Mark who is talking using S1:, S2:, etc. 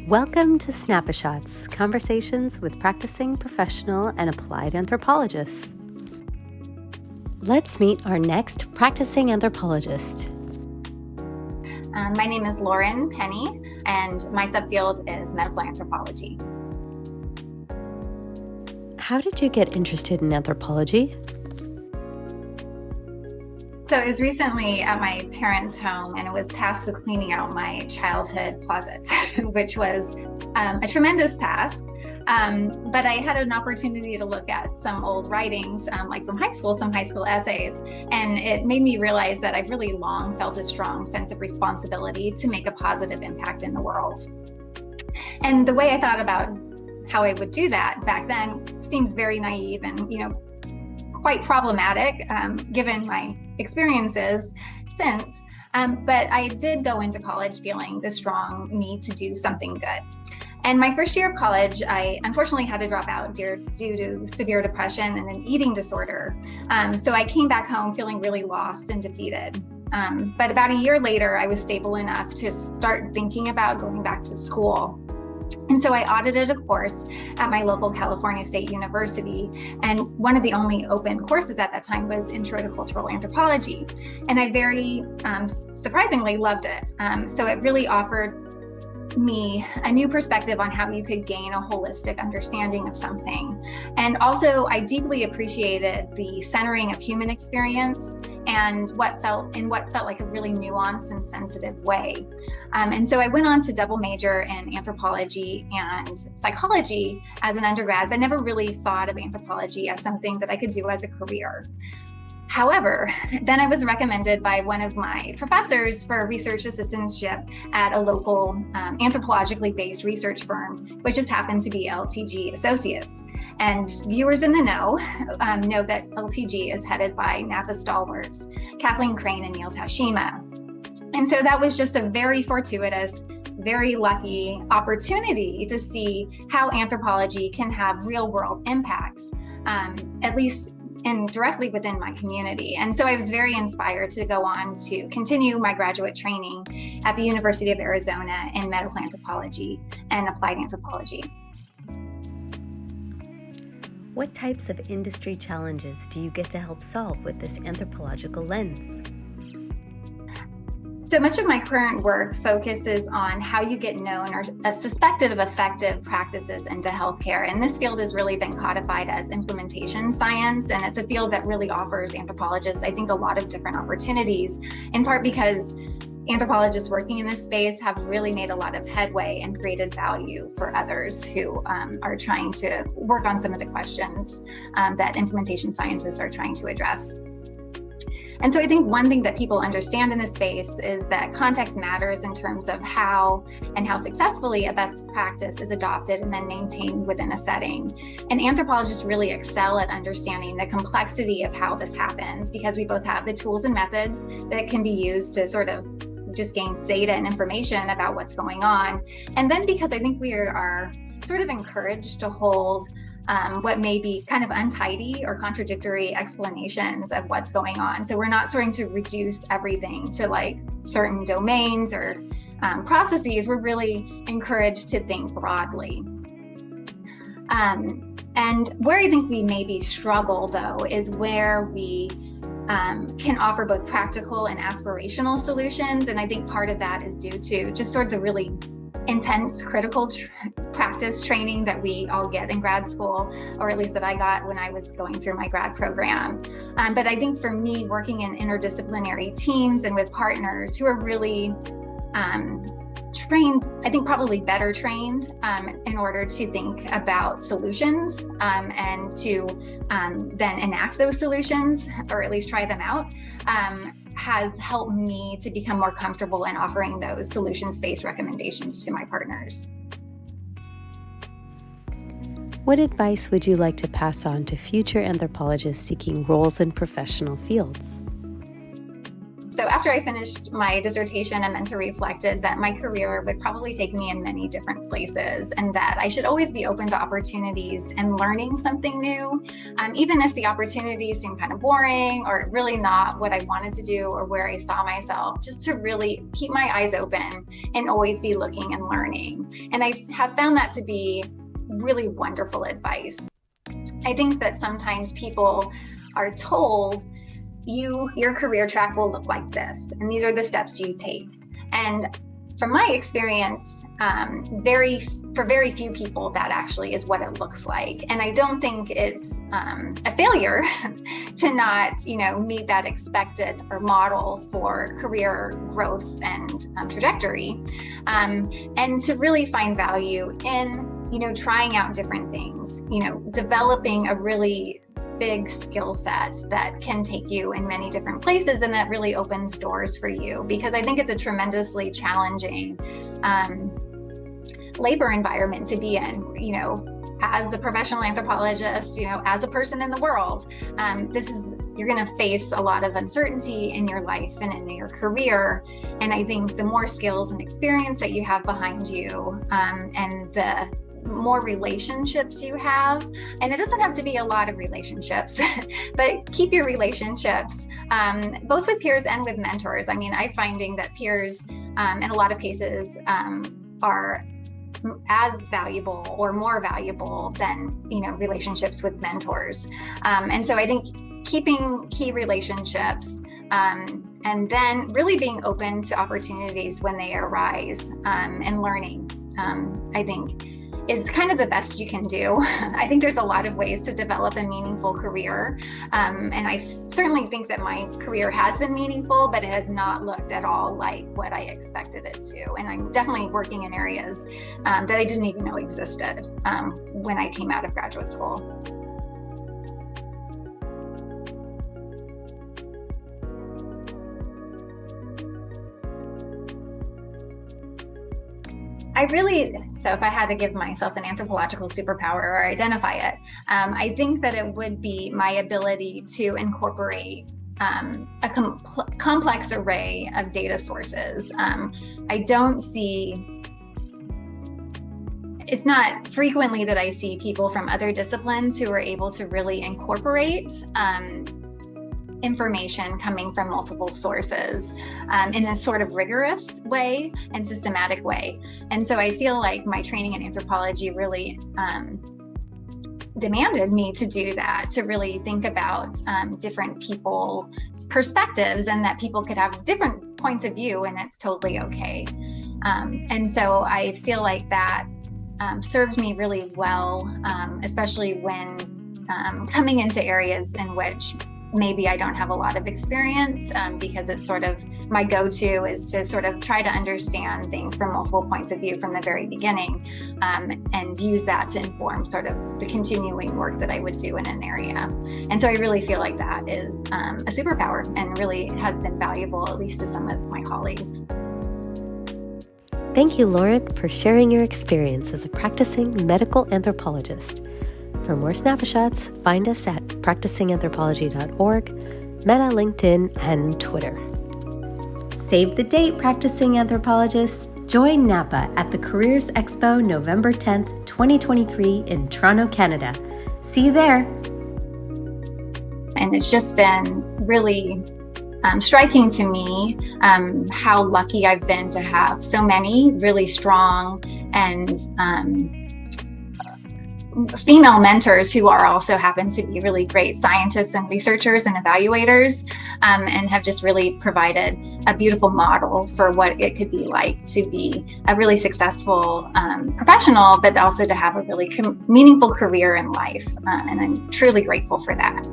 S1: Welcome to sNAPAshots, conversations with practicing professional and applied anthropologists. Let's meet our next practicing anthropologist.
S2: My name is Lauren Penny, and my subfield is medical anthropology.
S1: How did you get interested in anthropology?
S2: So it was recently at my parents' home, and it was tasked with cleaning out my childhood closet, which was a tremendous task. But I had an opportunity to look at some old writings, like from high school, some high school essays, and it made me realize that I've really long felt a strong sense of responsibility to make a positive impact in the world. And the way I thought about how I would do that back then seems very naive and, quite problematic, given my experiences since. But I did go into college feeling the strong need to do something good. And my first year of college, I unfortunately had to drop out due to severe depression and an eating disorder. So I came back home feeling really lost and defeated. But about a year later, I was stable enough to start thinking about going back to school. And so I audited a course at my local California State University, and one of the only open courses at that time was Intro to Cultural Anthropology. And I very surprisingly loved it. So it really offered me a new perspective on how you could gain a holistic understanding of something. And also, I deeply appreciated the centering of human experience and what felt like a really nuanced and sensitive way. And so I went on to double major in anthropology and psychology as an undergrad, but never really thought of anthropology as something that I could do as a career. However, then I was recommended by one of my professors for a research assistantship at a local anthropologically based research firm, which just happened to be LTG Associates. And viewers in the know that LTG is headed by NAPA stalwarts, Kathleen Crane and Neil Tashima. And so that was just a very fortuitous, very lucky opportunity to see how anthropology can have real world impacts, at least and directly within my community. And so I was very inspired to go on to continue my graduate training at the University of Arizona in medical anthropology and applied anthropology.
S1: What types of industry challenges do you get to help solve with this anthropological lens?
S2: So much of my current work focuses on how you get known or suspected of effective practices into healthcare. And this field has really been codified as implementation science. And it's a field that really offers anthropologists, I think, a lot of different opportunities, in part because anthropologists working in this space have really made a lot of headway and created value for others who are trying to work on some of the questions that implementation scientists are trying to address. And so I think one thing that people understand in this space is that context matters in terms of how successfully a best practice is adopted and then maintained within a setting. And anthropologists really excel at understanding the complexity of how this happens, because we both have the tools and methods that can be used to sort of just gain data and information about what's going on. And then because I think we are sort of encouraged to hold what may be kind of untidy or contradictory explanations of what's going on. So we're not starting to reduce everything to like certain domains or processes. We're really encouraged to think broadly. And where I think we maybe struggle, though, is where we can offer both practical and aspirational solutions. And I think part of that is due to just sort of the really intense critical practice training that we all get in grad school, or at least that I got when I was going through my grad program. But I think for me, working in interdisciplinary teams and with partners who are really trained, I think probably better trained in order to think about solutions and to then enact those solutions, or at least try them out, has helped me to become more comfortable in offering those solutions-based recommendations to my partners.
S1: What advice would you like to pass on to future anthropologists seeking roles in professional fields?
S2: So after I finished my dissertation, a mentor reflected that my career would probably take me in many different places, and that I should always be open to opportunities and learning something new, even if the opportunities seem kind of boring or really not what I wanted to do or where I saw myself, just to really keep my eyes open and always be looking and learning. And I have found that to be really wonderful advice. I think that sometimes people are told, your career track will look like this, and these are the steps you take. And from my experience, for very few people, that actually is what it looks like. And I don't think it's a failure to not, meet that expected or model for career growth and trajectory, and to really find value in, trying out different things, developing a really big skill set that can take you in many different places, and that really opens doors for you, because I think it's a tremendously challenging labor environment to be in, as a professional anthropologist, as a person in the world. You're going to face a lot of uncertainty in your life and in your career. And I think the more skills and experience that you have behind you, and the more relationships you have, and it doesn't have to be a lot of relationships, but keep your relationships, both with peers and with mentors. I'm finding that peers, in a lot of cases, are as valuable or more valuable than, relationships with mentors. And so I think keeping key relationships, and then really being open to opportunities when they arise, and learning, I think is kind of the best you can do. I think there's a lot of ways to develop a meaningful career. And I certainly think that my career has been meaningful, but it has not looked at all like what I expected it to. And I'm definitely working in areas that I didn't even know existed when I came out of graduate school. So if I had to give myself an anthropological superpower or identify it, I think that it would be my ability to incorporate a complex array of data sources. It's not frequently that I see people from other disciplines who are able to really incorporate information coming from multiple sources in a sort of rigorous way and systematic way. And so I feel like my training in anthropology really demanded me to do that, to really think about different people's perspectives, and that people could have different points of view, and it's totally okay. And so I feel like that serves me really well, especially when coming into areas in which maybe I don't have a lot of experience, because it's sort of my go-to is to sort of try to understand things from multiple points of view from the very beginning, and use that to inform sort of the continuing work that I would do in an area. And so I really feel like that is a superpower, and really has been valuable, at least to some of my colleagues.
S1: Thank you, Lauren, for sharing your experience as a practicing medical anthropologist. For more sNAPAshots, find us at practicinganthropology.org, Meta, LinkedIn, and Twitter. Save the date, practicing anthropologists. Join NAPA at the Careers Expo November 10th, 2023 in Toronto, Canada. See you there.
S2: And it's just been really striking to me how lucky I've been to have so many really strong and female mentors who are also happen to be really great scientists and researchers and evaluators, and have just really provided a beautiful model for what it could be like to be a really successful professional, but also to have a really meaningful career in life. And I'm truly grateful for that.